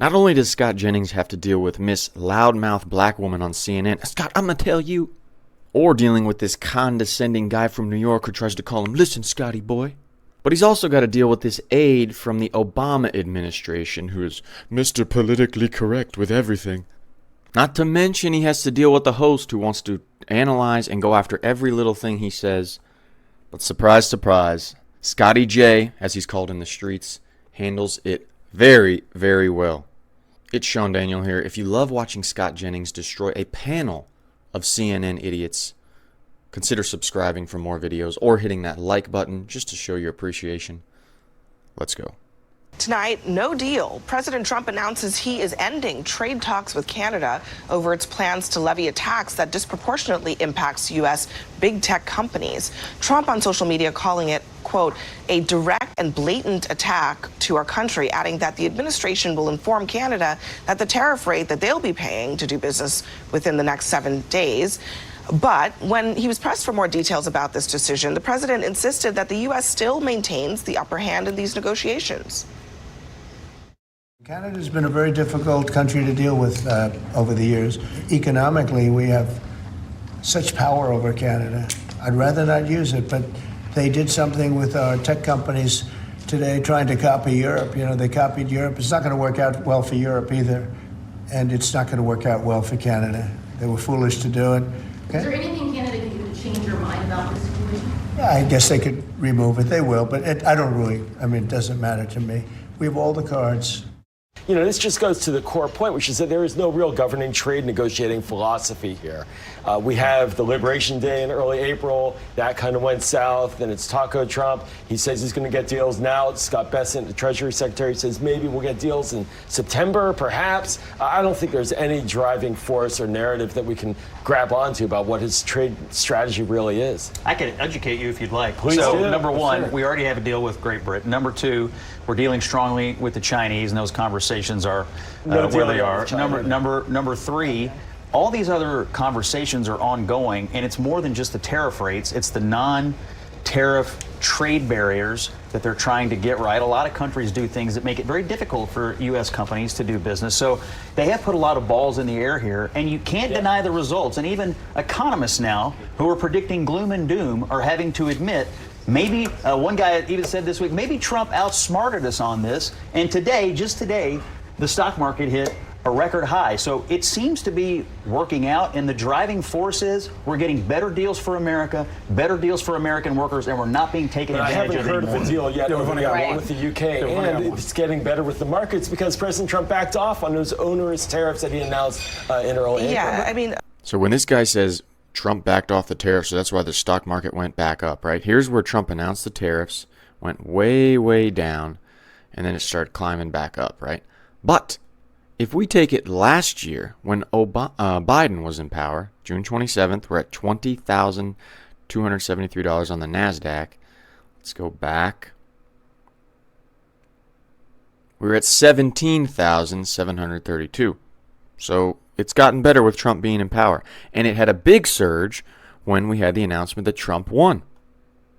Not only does Scott Jennings have to deal with Miss Loudmouth Black Woman on CNN, Scott, I'm gonna tell you, or dealing with this condescending guy from New York who tries to call him, listen, Scotty boy. But he's also got to deal with this aide from the Obama administration who is Mr. Politically Correct with everything. Not to mention he has to deal with the host who wants to analyze and go after every little thing he says. But surprise, surprise, Scotty J, as he's called in the streets, handles it very, very well. It's itsSeanDaniel here. If you love watching Scott Jennings destroy a panel of CNN idiots, consider subscribing for more videos or hitting that like button just to show your appreciation. Let's go. Tonight, no deal. President Trump announces he is ending trade talks with Canada over its plans to levy a tax that disproportionately impacts U.S. big tech companies. Trump on social media calling it, quote, a direct and blatant attack to our country, adding that the administration will inform Canada that the tariff rate that they'll be paying to do business within the next 7 days. But when he was pressed for more details about this decision, the president insisted that the U.S. still maintains the upper hand in these negotiations. Canada's been a very difficult country to deal with over the years. Economically, we have such power over Canada. I'd rather not use it, but they did something with our tech companies today trying to copy Europe. You know, they copied Europe. It's not going to work out well for Europe either, and it's not going to work out well for Canada. They were foolish to do it. Okay? Is there anything Canada can do to change your mind about this situation? Yeah, I guess they could remove it. They will, but I don't really, I mean, it doesn't matter to me. We have all the cards. You know, this just goes to the core point, which is that there is no real governing trade negotiating philosophy here. We have the Liberation Day in early April. That kind of went south. Then it's Taco Trump. He says he's going to get deals now. Scott Bessent, the Treasury Secretary, says maybe we'll get deals in September, perhaps. I don't think there's any driving force or narrative that we can grab onto about what his trade strategy really is. I can educate you if you'd like. Please so, do. number one, Sure. we already have a deal with Great Britain. Number two, we're dealing strongly with the Chinese, and those conversations are No where they deal are. with China. Number three, all these other conversations are ongoing, and it's more than just the tariff rates. It's the non-tariff trade barriers that they're trying to get right. A lot of countries do things that make it very difficult for U.S. companies to do business. So they have put a lot of balls in the air here, and you can't deny the results. And even economists now, who are predicting gloom and doom, are having to admit maybe, one guy even said this week, maybe Trump outsmarted us on this. And today, just today, the stock market hit a record high. So it seems to be working out, and the driving force is we're getting better deals for America, better deals for American workers, and we're not being taken I advantage haven't of heard of anymore. a deal yet we've only got one. with the UK, and it's getting better with the markets because President Trump backed off on those onerous tariffs that he announced in early April. Yeah, I mean, So when this guy says Trump backed off the tariffs, so that's why the stock market went back up, right? Here's where Trump announced the tariffs, went way, way down, and then it started climbing back up, right? But if we take it last year when Biden was in power, June 27th, we're at $20,273 on the NASDAQ. Let's go back. We're at $17,732. So it's gotten better with Trump being in power. And it had a big surge when we had the announcement that Trump won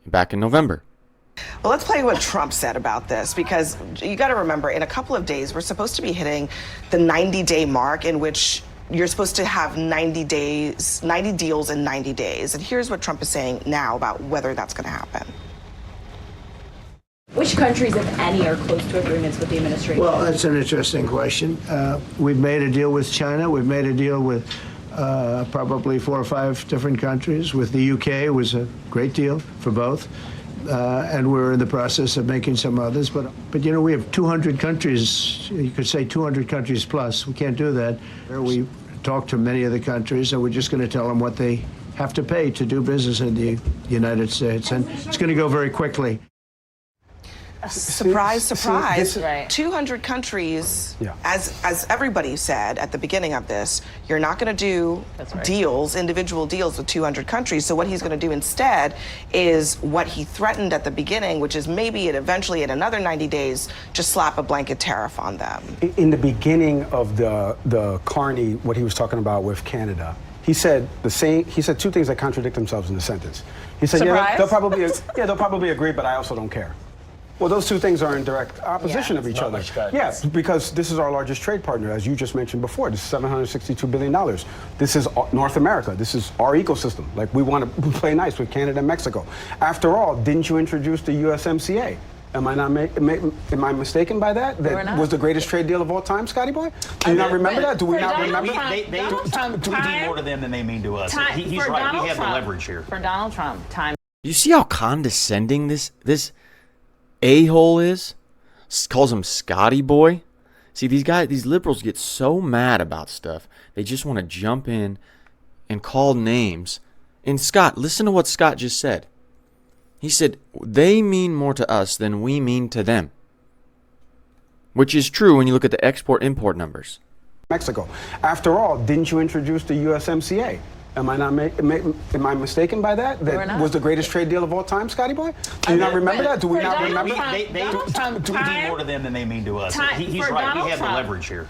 back in November. well, let's play what Trump said about this, because you got to remember, in a couple of days, we're supposed to be hitting the 90-day mark in which you're supposed to have 90 deals in 90 days. And here's what Trump is saying now about whether that's going to happen. Which countries, if any, are close to agreements with the administration? Well, that's an interesting question. We've made a deal with China. We've made a deal with probably 4 or 5 different countries. With the UK, it was a great deal for both. And we're in the process of making some others. But you know, we have 200 countries. You could say 200 countries plus. We can't do that. We talk to many of the countries, and we're just going to tell them what they have to pay to do business in the United States. And it's going to go very quickly. Surprise, surprise. Right. 200 countries, Yeah. as everybody said at the beginning of this, you're not going to do deals, individual deals with 200 countries. So what he's going to do instead is what he threatened at the beginning, which is maybe eventually in another 90 days, just slap a blanket tariff on them. In the beginning of the Carney, what he was talking about with Canada, he said the same. He said 2 things that contradict themselves in the sentence. He said, Surprise. they'll probably agree, but I also don't care. Well, those two things are in direct opposition of each not other. much guidance. Yeah, because this is our largest trade partner, as you just mentioned before. This is $762 billion. This is North America. This is our ecosystem. Like, we want to play nice with Canada and Mexico. After all, didn't you introduce the USMCA? Am I mistaken by that? That was the greatest trade deal of all time, Scotty boy? Do you not remember that? Do we not remember? They mean more to them than they mean to us. He's right. We have the leverage here. For Donald Trump, time. You see how condescending this a-hole is? Calls him Scotty boy. See, these liberals get so mad about stuff. They just want to jump in and call names. And Scott, listen to what Scott just said. He said, they mean more to us than we mean to them. Which is true when you look at the export-import numbers. Mexico. After all, didn't you introduce the USMCA? Am I mistaken by that? That was the greatest trade deal of all time, Scotty boy? Do you not remember that? Do we not remember? They mean more to them than they mean to us. He's right. We have the leverage here.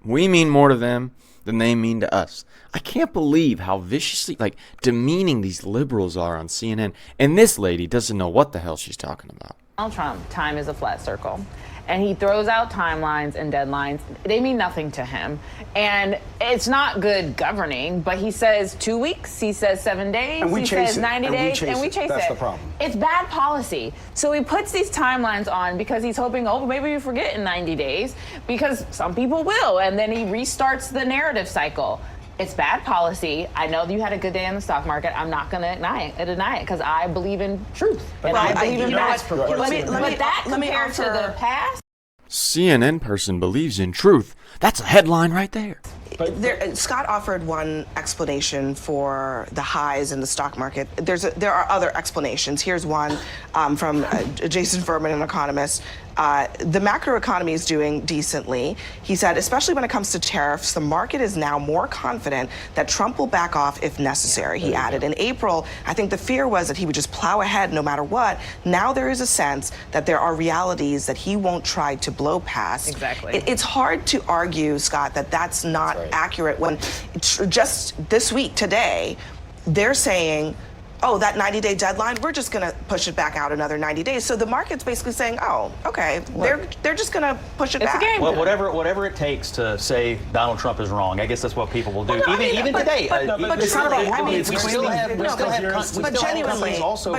We mean more to them than they mean to us. I can't believe how viciously, demeaning these liberals are on CNN. And this lady doesn't know what the hell she's talking about. Donald Trump, time is a flat circle. And he throws out timelines and deadlines. They mean nothing to him. And it's not good governing, but he says 2 weeks, he says 7 days, he says 90 days, and we chase it. That's the problem. It's bad policy. So he puts these timelines on because he's hoping, maybe you forget in 90 days, because some people will. And then he restarts the narrative cycle. It's bad policy. I know that you had a good day in the stock market. I'm not going to deny it because I believe in truth. And I believe in facts. But that compared to the past. CNN person believes in truth. That's a headline right there. Scott offered one explanation for the highs in the stock market. There are other explanations. Here's one from Jason Furman, an economist. The macroeconomy is doing decently. He said, especially when it comes to tariffs, the market is now more confident that Trump will back off if necessary. He added, in April, I think the fear was that he would just plow ahead no matter what. Now there is a sense that there are realities that he won't try to blow past. Exactly. It's hard to argue, Scott, that that's not accurate when just this week, today, they're saying, that 90-day deadline, we're just going to push it back out another 90 days. So the market's basically saying, okay, they're just going to push it back. Well, whatever it takes to say Donald Trump is wrong, I guess that's what people will do. Even today. But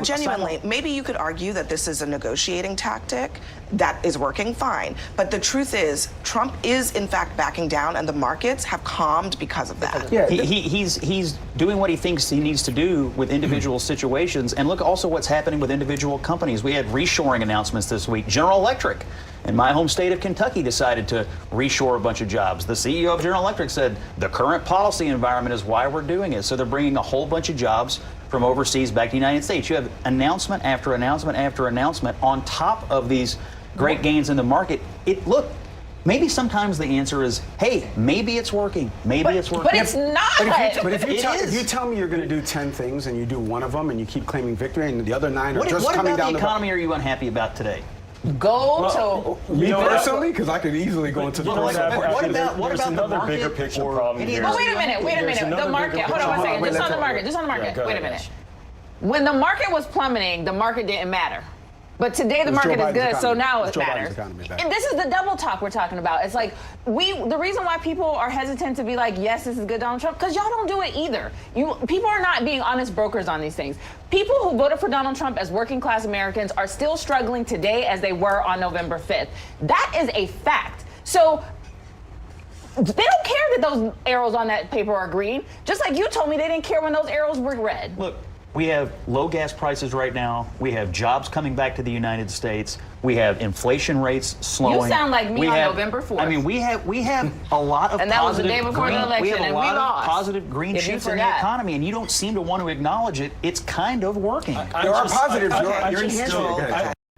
genuinely, maybe you could argue that this is a negotiating tactic that is working fine. But the truth is, Trump is in fact backing down, and the markets have calmed because of that. Yeah, he's doing what he thinks he needs to do with individual situations. And look also what's happening with individual companies. We had reshoring announcements this week. General Electric in my home state of Kentucky decided to reshore a bunch of jobs. The CEO of General Electric said the current policy environment is why we're doing it. So they're bringing a whole bunch of jobs from overseas back to the United States. You have announcement after announcement after announcement on top of these great gains in the market. Maybe sometimes the answer is, hey, maybe it's working. Maybe it's working. But it's not. But if you tell me you're going to do 10 things and you do one of them and you keep claiming victory and the other 9 are just coming down the... What about the economy are you unhappy about today? Me personally, because I could easily go into the what about another the market? bigger picture problem here. But wait a minute. The market. Hold on one second. Just on the market. Wait a minute. When the market was plummeting, the market didn't matter. But today the market is good, so now it matters. And this is the double talk we're talking about. It's like the reason why people are hesitant to be like, yes, this is good, Donald Trump, because y'all don't do it either. People are not being honest brokers on these things. People who voted for Donald Trump as working class Americans are still struggling today as they were on November 5th. That is a fact. So they don't care that those arrows on that paper are green. Just like you told me they didn't care when those arrows were red. Look. We have low gas prices right now. We have jobs coming back to the United States. We have inflation rates slowing. You sound like me on November 4th. I mean, we have a lot of and that was the day before the election, we have a and lot we of lost. Positive green shoots in the economy, and you don't seem to want to acknowledge it. It's kind of working. There are positives.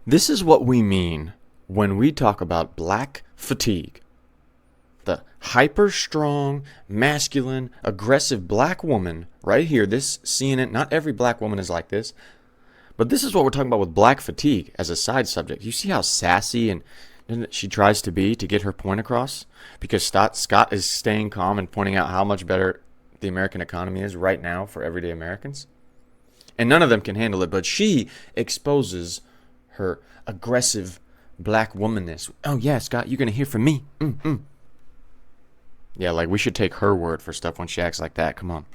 This is what we mean when we talk about black fatigue. The hyper-strong, masculine, aggressive black woman right here, this CNN, not every black woman is like this, but this is what we're talking about with black fatigue as a side subject. You see how sassy and she tries to be to get her point across? Because Scott is staying calm and pointing out how much better the American economy is right now for everyday Americans. And none of them can handle it, but she exposes her aggressive black womanness. Oh, yeah, Scott, you're going to hear from me. Yeah, like, we should take her word for stuff when she acts like that. Come on.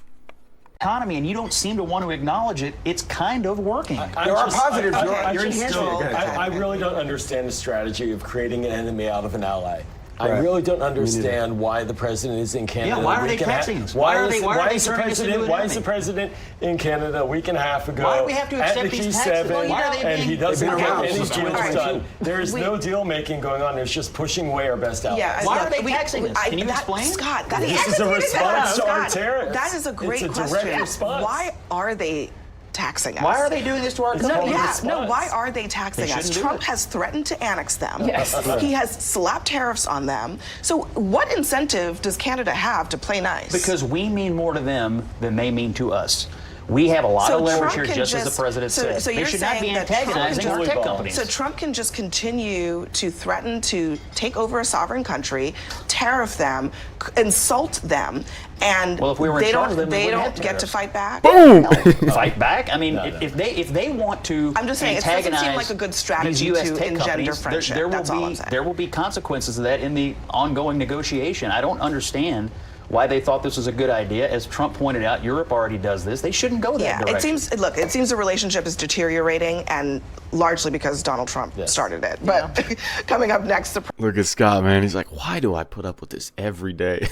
Economy, and you don't seem to want to acknowledge it. It's kind of working. There are positives. You're enhancing it. I really don't understand the strategy of creating an enemy out of an ally. I Right. really don't understand why the president is in Canada. Yeah, why are they taxing us? Why are they turning us into an Why is the enemy? president in Canada a week and a half ago Why do we have to at accept the these G7, taxes? Well, why are they and he being- doesn't They've been get around any since deals 2022. done? There is no deal making going on. There's just pushing away our best allies. Yeah, Why are they taxing us? Can you explain? Scott, that This is a response to our terrorists. That is a great It's a direct question. response. Why are they taxing us? Why are they doing this to our It's country? called a Yeah, response. no, why are they taxing They us? shouldn't do Trump it. has threatened to annex them. Yes. He has slapped tariffs on them. So what incentive does Canada have to play nice? Because we mean more to them than they mean to us. We have a lot of leverage Trump here, can just as the president said. So They you're should not be saying that Trump can antagonizing our just- tech companies. So Trump can just continue to threaten to take over a sovereign country, tariff them, insult them, and Well, if we were in they charge, don't then we they wouldn't don't have get to tariffs. fight back. Boom! Fight back? I mean, if they want to I'm just saying, it doesn't seem antagonize like a good these strategy US to tech engender companies, friendship. There will That's all I'm be saying. there will be consequences of that in the ongoing negotiation. I don't understand why they thought this was a good idea. As Trump pointed out, Europe already does this. They shouldn't go that Yeah, direction. it seems the relationship is deteriorating, and largely because Donald Trump started it. But coming up next, Look at Scott, man. He's like, why do I put up with this every day?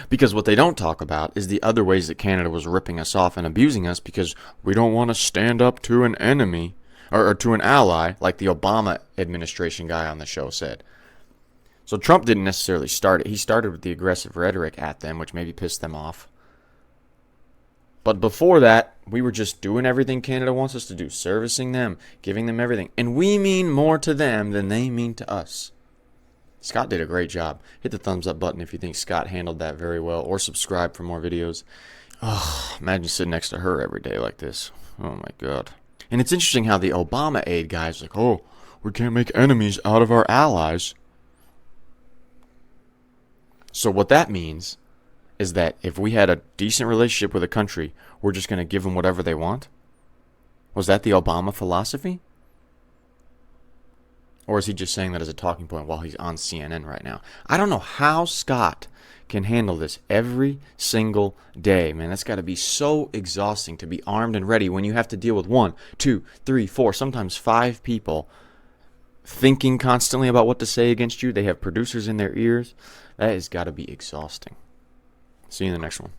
Because what they don't talk about is the other ways that Canada was ripping us off and abusing us because we don't want to stand up to an enemy or to an ally, like the Obama administration guy on the show said. So Trump didn't necessarily start it. He started with the aggressive rhetoric at them, which maybe pissed them off. But before that, we were just doing everything Canada wants us to do, servicing them, giving them everything. And we mean more to them than they mean to us. Scott did a great job. Hit the thumbs up button if you think Scott handled that very well, or subscribe for more videos. Oh, imagine sitting next to her every day like this. Oh my God. And it's interesting how the Obama aid guy's like, oh, we can't make enemies out of our allies. So what that means is that if we had a decent relationship with a country, we're just going to give them whatever they want? Was that the Obama philosophy? Or is he just saying that as a talking point while he's on CNN right now? I don't know how Scott can handle this every single day, man. That's got to be so exhausting to be armed and ready when you have to deal with 1, 2, 3, 4, sometimes 5 people thinking constantly about what to say against you. They have producers in their ears. That has got to be exhausting. See you in the next one.